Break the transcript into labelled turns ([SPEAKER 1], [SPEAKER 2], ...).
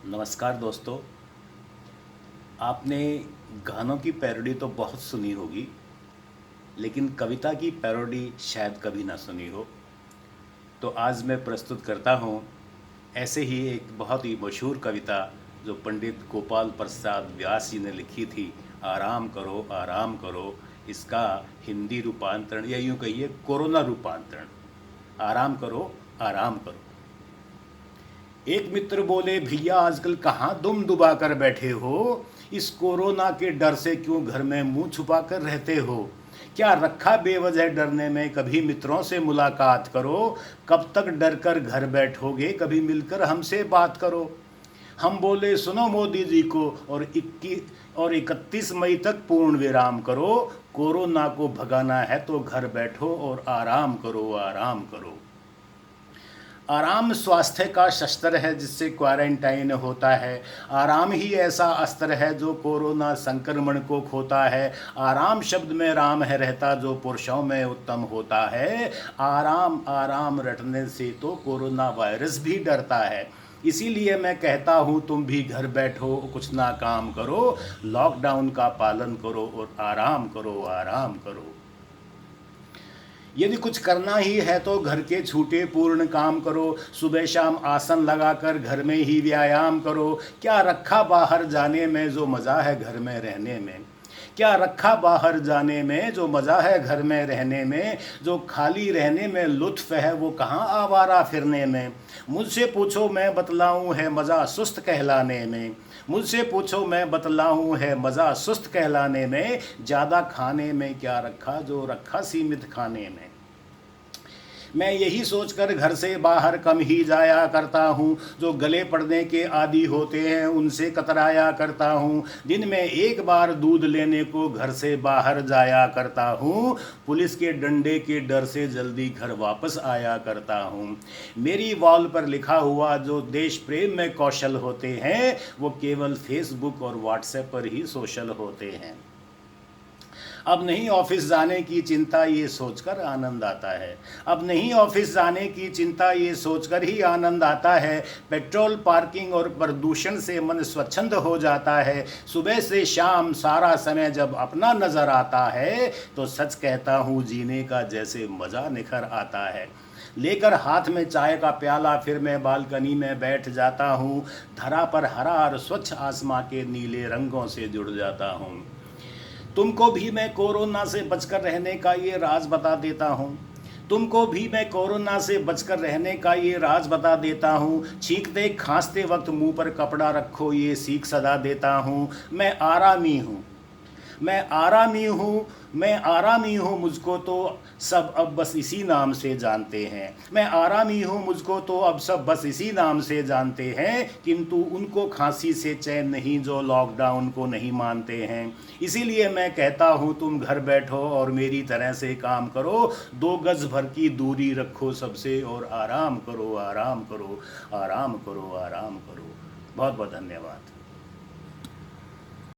[SPEAKER 1] नमस्कार दोस्तों। आपने गानों की पैरोडी तो बहुत सुनी होगी, लेकिन कविता की पैरोडी शायद कभी ना सुनी हो। तो आज मैं प्रस्तुत करता हूँ ऐसे ही एक बहुत ही मशहूर कविता जो पंडित गोपाल प्रसाद व्यास जी ने लिखी थी, आराम करो आराम करो। इसका हिंदी रूपांतरण या यूँ कहिए कोरोना रूपांतरण, आराम करो आराम करो। एक मित्र बोले, भैया आजकल कहाँ दुम दुबा कर बैठे हो, इस कोरोना के डर से क्यों घर में मुंह छुपा कर रहते हो। क्या रखा बेवजह डरने में, कभी मित्रों से मुलाकात करो। कब तक डर कर घर बैठोगे, कभी मिलकर हमसे बात करो। हम बोले, सुनो मोदी जी को, और 31 मई तक पूर्ण विराम करो। कोरोना को भगाना है तो घर बैठो और आराम करो आराम करो। आराम स्वास्थ्य का शस्त्र है जिससे क्वारंटाइन होता है। आराम ही ऐसा अस्त्र है जो कोरोना संक्रमण को खोता है। आराम शब्द में राम है रहता जो पुरुषों में उत्तम होता है। आराम आराम रटने से तो कोरोना वायरस भी डरता है। इसीलिए मैं कहता हूँ तुम भी घर बैठो, कुछ ना काम करो, लॉकडाउन का पालन करो और आराम करो आराम करो। यदि कुछ करना ही है तो घर के छूटे पूर्ण काम करो। सुबह शाम आसन लगाकर घर में ही व्यायाम करो। क्या रखा बाहर जाने में, जो मज़ा है घर में रहने में। क्या रखा बाहर जाने में, जो मज़ा है घर में रहने में। जो खाली रहने में लुत्फ़ है वो कहाँ आवारा फिरने में। मुझसे पूछो मैं बतलाऊँ है मज़ा सुस्त कहलाने में। मुझसे पूछो मैं बतलाऊँ है मज़ा सुस्त कहलाने में। ज़्यादा खाने में क्या रखा, जो रखा सीमित खाने में। मैं यही सोचकर घर से बाहर कम ही जाया करता हूँ। जो गले पड़ने के आदी होते हैं उनसे कतराया करता हूँ। दिन में एक बार दूध लेने को घर से बाहर जाया करता हूँ। पुलिस के डंडे के डर से जल्दी घर वापस आया करता हूँ। मेरी वॉल पर लिखा हुआ जो देश प्रेम में कौशल होते हैं वो केवल फेसबुक और व्हाट्सएप पर ही सोशल होते हैं। अब नहीं ऑफिस जाने की चिंता ये सोचकर आनंद आता है। अब नहीं ऑफिस जाने की चिंता ये सोचकर ही आनंद आता है। पेट्रोल पार्किंग और प्रदूषण से मन स्वच्छंद हो जाता है। सुबह से शाम सारा समय जब अपना नज़र आता है तो सच कहता हूँ जीने का जैसे मज़ा निखर आता है। लेकर हाथ में चाय का प्याला फिर मैं बालकनी में बैठ जाता हूँ। धरा पर हरा और स्वच्छ आसमां के नीले रंगों से जुड़ जाता हूँ। तुमको भी मैं कोरोना से बचकर रहने का ये राज बता देता हूँ। तुमको भी मैं कोरोना से बचकर रहने का ये राज बता देता हूँ। छींकते खांसते वक्त मुंह पर कपड़ा रखो ये सीख सदा देता हूँ। मैं आरामी हूँ, मैं आरामी हूँ, मैं आरामी हूँ, मुझको तो सब अब बस इसी नाम से जानते हैं। मैं आरामी हूँ, मुझको तो अब सब बस इसी नाम से जानते हैं। किंतु उनको खांसी से चैन नहीं जो लॉकडाउन को नहीं मानते हैं। इसीलिए मैं कहता हूँ तुम घर बैठो और मेरी तरह से काम करो। 2 गज भर की दूरी रखो सबसे और आराम करो आराम करो आराम करो आराम करो। बहुत बहुत धन्यवाद।